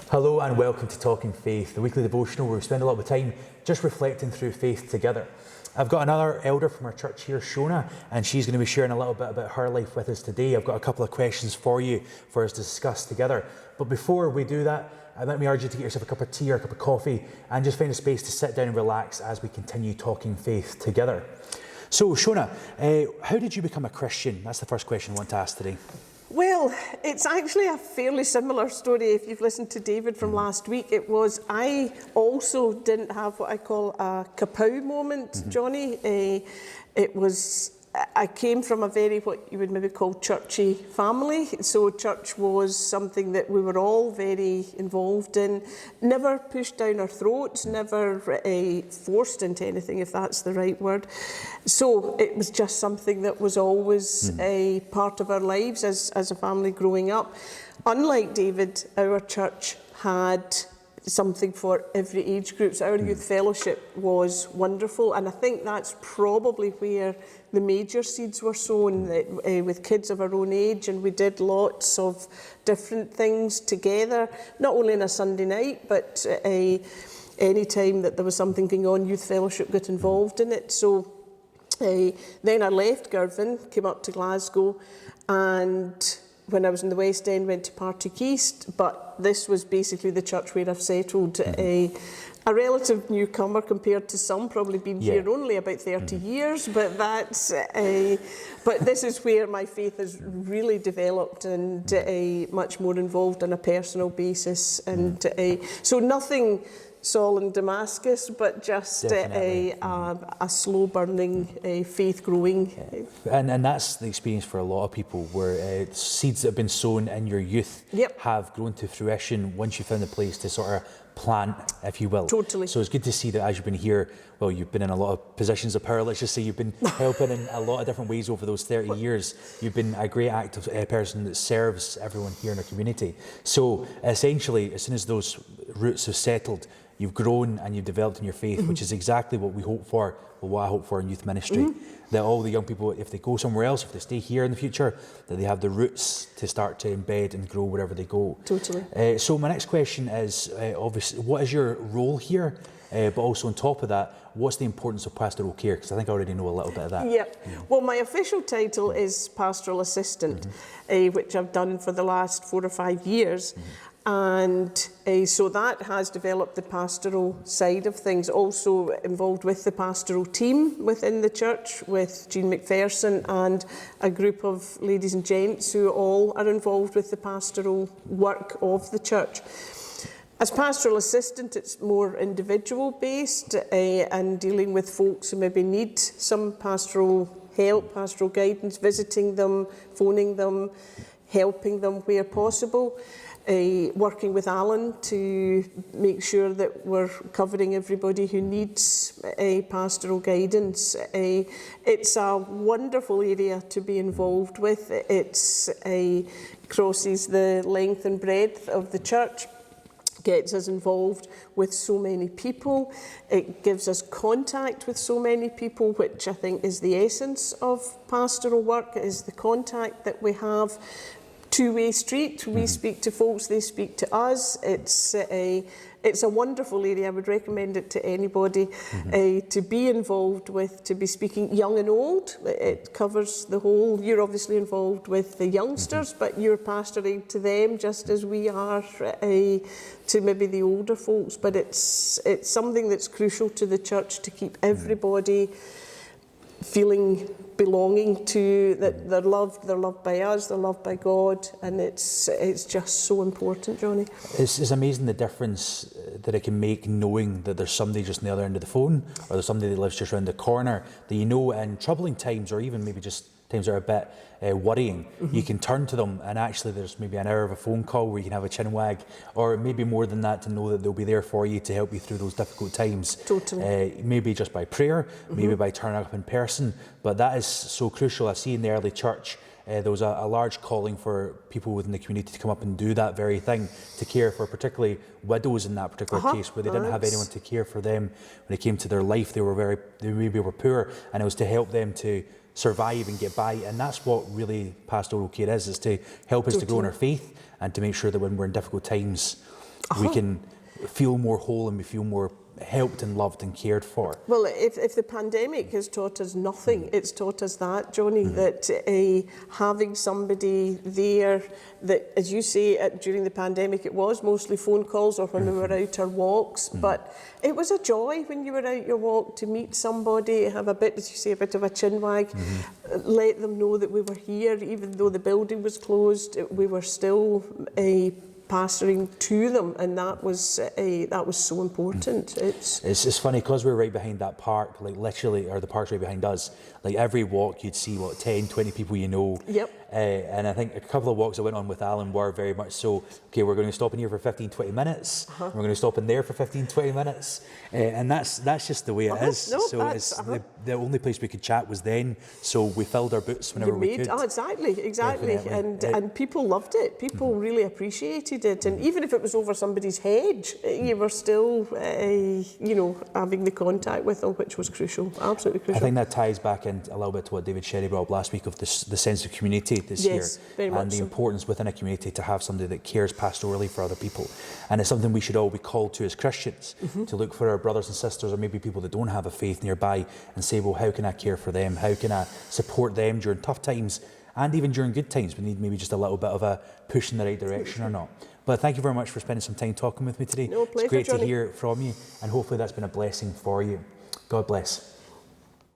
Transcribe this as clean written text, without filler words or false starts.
Hello and welcome to Talking Faith, the weekly devotional where we spend a lot of time just reflecting through faith together. I've got another elder from our church here, Shona, and she's going to be sharing a little bit about her life with us today. I've got a couple of questions for you for us to discuss together. But before we do that, let me urge you to get yourself a cup of tea or a cup of coffee and just find a space to sit down and relax as we continue talking faith together. So, Shona, how did you become a Christian? That's the first question I want to ask today. Well, it's actually a fairly similar story. If you've listened to David from last week, I also didn't have what I call a kapow moment, Johnny. I came from a very, what you would maybe call churchy family. So church was something that we were all very involved in. Never pushed down our throats, never forced into anything, if that's the right word. So it was just something that was always a part of our lives as a family growing up. Unlike David, our church had something for every age group. So our youth fellowship was wonderful, and I think that's probably where the major seeds were sown, with kids of our own age, and we did lots of different things together, not only on a Sunday night, but any time that there was something going on, youth fellowship got involved in it. So then I left Girvan, came up to Glasgow, and when I was in the West End, went to Partick East, but this was basically the church where I've settled. A relative newcomer compared to some, probably been here only about 30 years, but but this is where my faith has really developed and much more involved on a personal basis. And so nothing Saul in Damascus, but just a slow burning, faith growing. And that's the experience for a lot of people, where seeds that have been sown in your youth have grown to fruition once you found a place to sort of plant, if you will. Totally. So it's good to see that as you've been here, well, you've been in a lot of positions of power, let's just say you've been helping in a lot of different ways over those 30 years. You've been a great active person that serves everyone here in our community. So essentially, as soon as those roots have settled, you've grown and you've developed in your faith, which is exactly what we hope for, or what I hope for in youth ministry. That all the young people, if they go somewhere else, if they stay here in the future, that they have the roots to start to embed and grow wherever they go. Totally. So my next question is, obviously, what is your role here? But also on top of that, what's the importance of pastoral care? Because I think I already know a little bit of that. Well, my official title is Pastoral Assistant, which I've done for the last 4 or 5 years. And so that has developed the pastoral side of things, also involved with the pastoral team within the church, with Jean McPherson and a group of ladies and gents who all are involved with the pastoral work of the church. As pastoral assistant, it's more individual based and dealing with folks who maybe need some pastoral help, pastoral guidance, visiting them, phoning them, helping them where possible. Working with Alan to make sure that we're covering everybody who needs pastoral guidance. It's a wonderful area to be involved with. It's crosses the length and breadth of the church, gets us involved with so many people. It gives us contact with so many people, which I think is the essence of pastoral work, is the contact that we have. Two-way street. We speak to folks, they speak to us. It's a wonderful area. I would recommend it to anybody to be involved with, to be speaking young and old. It covers the whole. You're obviously involved with the youngsters, but you're pastoring to them just as we are to maybe the older folks. But it's something that's crucial to the church to keep everybody feeling belonging to, that they're loved by us, they're loved by God, and it's just so important, Johnny. It's amazing the difference that it can make, knowing that there's somebody just on the other end of the phone, or there's somebody that lives just around the corner, that you know in troubling times, or even maybe just times that are a bit worrying, you can turn to them, and actually there's maybe an hour of a phone call where you can have a chin wag, or maybe more than that, to know that they'll be there for you to help you through those difficult times. Totally. Maybe just by prayer, maybe by turning up in person, but that is so crucial. I see in the early church there was a large calling for people within the community to come up and do that very thing, to care for particularly widows in that particular case, where they didn't have anyone to care for them when it came to their life. They maybe were poor, and it was to help them to survive and get by. And that's what really pastoral care is to help us to grow in our faith and to make sure that when we're in difficult times, we can feel more whole and we feel more helped and loved and cared for. Well, if the pandemic has taught us nothing, it's taught us that, Johnny, that having somebody there, that, as you say, during the pandemic, it was mostly phone calls or when we were out our walks, but it was a joy when you were out your walk to meet somebody, have a bit, as you say, a bit of a chin wag, let them know that we were here, even though the building was closed, we were still pastoring to them, and that was so important. It's funny because we're right behind that park, like literally, or the park's right behind us. Like every walk, you'd see 10, 20 people you know. Yep. And I think a couple of walks I went on with Alan were very much so. Okay, we're going to stop in here for 15, 20 minutes. We're going to stop in there for 15, 20 minutes, and that's just the way it is. No, so it's the only place we could chat was then. So we filled our boots whenever we could. Oh, exactly. Definitely. And people loved it. People really appreciated it. And even if it was over somebody's head, you were still, having the contact with them, which was crucial, absolutely crucial. I think that ties back in a little bit to what David Sherry brought up last week of the sense of community this year, very much and the so. importance within a community to have somebody that cares pastorally for other people. And it's something we should all be called to as Christians, to look for our brothers and sisters, or maybe people that don't have a faith nearby, and say, well, how can I care for them? How can I support them during tough times and even during good times? We need maybe just a little bit of a push in the right direction or not. But thank you very much for spending some time talking with me today. No, pleasure, it's great Johnny. to hear from you, and hopefully that's been a blessing for you. God bless.